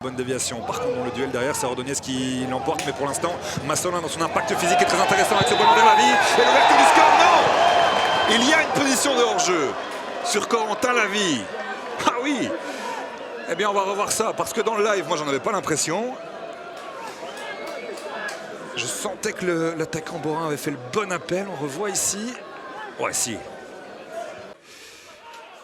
Bonne déviation. Par contre, dans le duel derrière, c'est Ordonez qui l'emporte. Mais pour l'instant, Massolin, dans son impact physique, est très intéressant avec ce ballon vers la vie. Et l'ouverture du score, non! Il y a une position de hors-jeu sur Corentin Lavie. Ah oui! Eh bien, on va revoir ça. Parce que dans le live, moi, j'en avais pas l'impression. Je sentais que l'attaquant Borin avait fait le bon appel. On revoit ici. Ouais, si.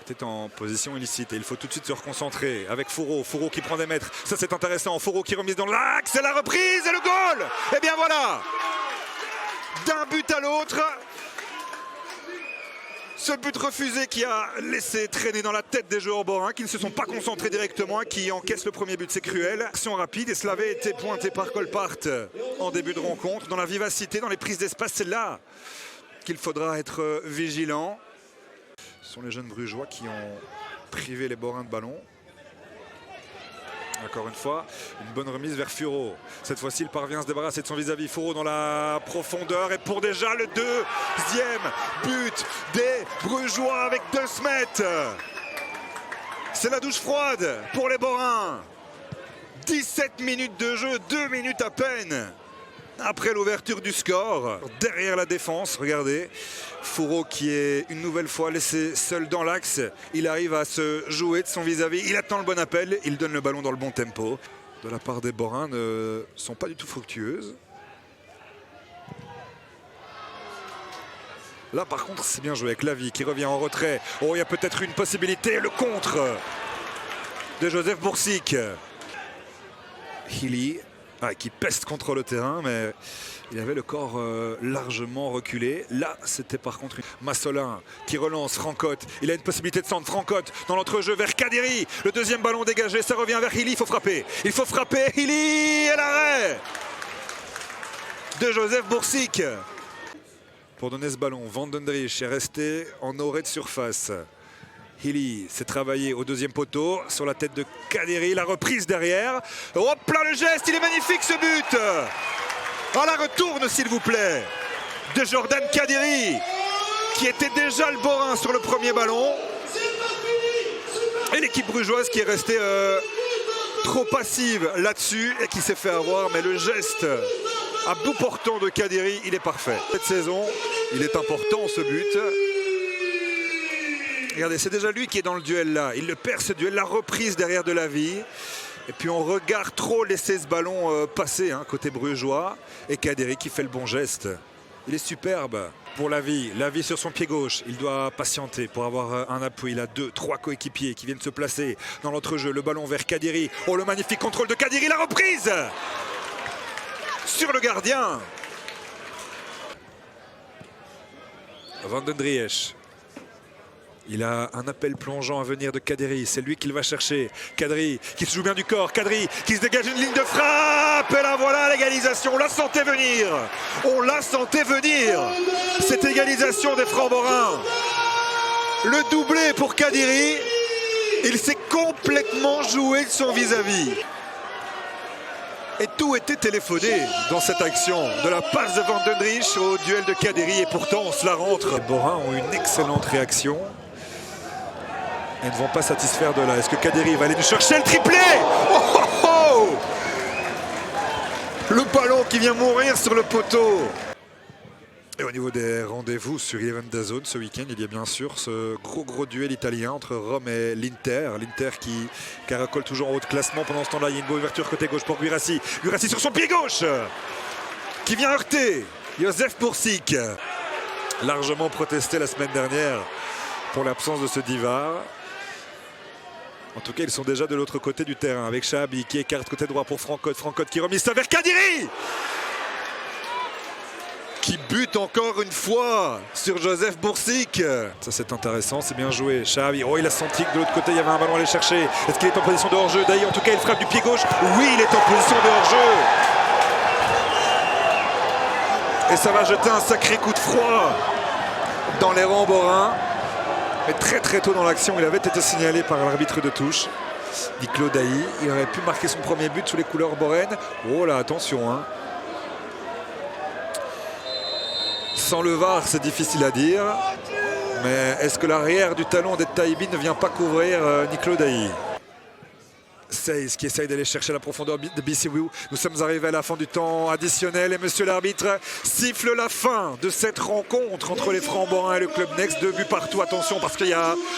Était en position illicite et il faut tout de suite se reconcentrer avec Fourreau. Fourreau qui prend des mètres. Ça, c'est intéressant. Fourreau qui remise dans l'axe. Et la reprise et le goal! Eh bien, voilà! D'un but à l'autre. Ce but refusé qui a laissé traîner dans la tête des joueurs borins qui ne se sont pas concentrés directement, qui encaissent le premier but, c'est cruel. Action rapide et cela avait été pointé par Colpart en début de rencontre. Dans la vivacité, dans les prises d'espace, c'est là qu'il faudra être vigilant. Ce sont les jeunes brugeois qui ont privé les borins de ballon. Encore une fois, une bonne remise vers Furo. Cette fois-ci, il parvient à se débarrasser de son vis-à-vis. Furo dans la profondeur. Et pour déjà le deuxième but des Brugeois avec 2 mètres. C'est la douche froide pour les Borins. 17 minutes de jeu, 2 minutes à peine. Après l'ouverture du score, derrière la défense, regardez, Fourreau qui est une nouvelle fois laissé seul dans l'axe. Il arrive à se jouer de son vis-à-vis, il attend le bon appel, il donne le ballon dans le bon tempo. De la part des Borins ne sont pas du tout fructueuses. Là par contre c'est bien joué avec Lavie qui revient en retrait. Oh, il y a peut-être une possibilité, le contre de Joseph Boursic. Hilly. Qui peste contre le terrain, mais il avait le corps largement reculé. Là, c'était par contre Massolin qui relance Francotte. Il a une possibilité de centre. Francotte dans l'entrejeu vers Kadiri. Le deuxième ballon dégagé, ça revient vers Hilly. Il faut frapper. Il faut frapper. Hilly et l'arrêt de Joseph Boursic. Pour donner ce ballon, Vandendrich est resté en orée de surface. Hilly s'est travaillé au deuxième poteau sur la tête de Kadiri, la reprise derrière. Hop là le geste, il est magnifique ce but. Ah, la retourne s'il vous plaît de Jordan Kadiri qui était déjà le Borin sur le premier ballon. Et l'équipe brugeoise qui est restée trop passive là-dessus et qui s'est fait avoir. Mais le geste à bout portant de Kadiri, il est parfait. Cette saison, il est important ce but. Regardez, c'est déjà lui qui est dans le duel là. Il le perd ce duel, la reprise derrière de Lavie. Et puis on regarde trop laisser ce ballon passer côté brugeois. Et Kadiri qui fait le bon geste. Il est superbe pour Lavie. Lavie sur son pied gauche. Il doit patienter pour avoir un appui. Il a 2-3 coéquipiers qui viennent se placer dans l'entrejeu. Le ballon vers Kadiri. Oh, le magnifique contrôle de Kadiri. La reprise sur le gardien. Vandendrich. Il a un appel plongeant à venir de Kadiri. C'est lui qu'il va chercher. Kadiri qui se joue bien du corps. Kadiri qui se dégage une ligne de frappe. Et là voilà l'égalisation. On la sentait venir. On la sentait venir. Cette égalisation des Francs-Borins. Le doublé pour Kadiri. Il s'est complètement joué de son vis-à-vis. Et tout était téléphoné dans cette action. De la passe de Vandendrich au duel de Kadiri. Et pourtant on se la rentre. Les Borins ont une excellente réaction. Et ne vont pas satisfaire de là. Est-ce que Kadiri va aller nous chercher le triplé? Oh, oh, oh, le ballon qui vient mourir sur le poteau. Et au niveau des rendez-vous sur Eleven DAZN ce week-end, il y a bien sûr ce gros duel italien entre Rome et l'Inter. L'Inter qui caracole toujours en haut de classement. Pendant ce temps-là, il y a une bonne ouverture côté gauche pour Guirassi. Guirassi sur son pied gauche qui vient heurter Joseph Boursic. Largement protesté la semaine dernière pour l'absence de ce Divar. En tout cas, ils sont déjà de l'autre côté du terrain avec Chahabi qui écarte côté droit pour Francotte. Francotte qui remise ça vers Kadiri qui bute encore une fois sur Joseph Boursic. Ça, c'est intéressant, c'est bien joué. Chahabi, oh, il a senti que de l'autre côté, il y avait un ballon à aller chercher. Est-ce qu'il est en position de hors-jeu? D'ailleurs, en tout cas, il frappe du pied gauche. Oui, il est en position de hors-jeu. Et ça va jeter un sacré coup de froid dans les rangs borins. Mais très tôt dans l'action, il avait été signalé par l'arbitre de touche, Niclo Dailly. Il aurait pu marquer son premier but sous les couleurs boraines. Oh là, attention. Sans le VAR, c'est difficile à dire. Mais est-ce que l'arrière du talon d'Etaïbi ne vient pas couvrir Niclo Dailly? Seys qui essaye d'aller chercher la profondeur de Bissiou. Nous sommes arrivés à la fin du temps additionnel et monsieur l'arbitre siffle la fin de cette rencontre entre les Francs-Borins et le Club Next. 2 buts partout. Attention parce qu'il y a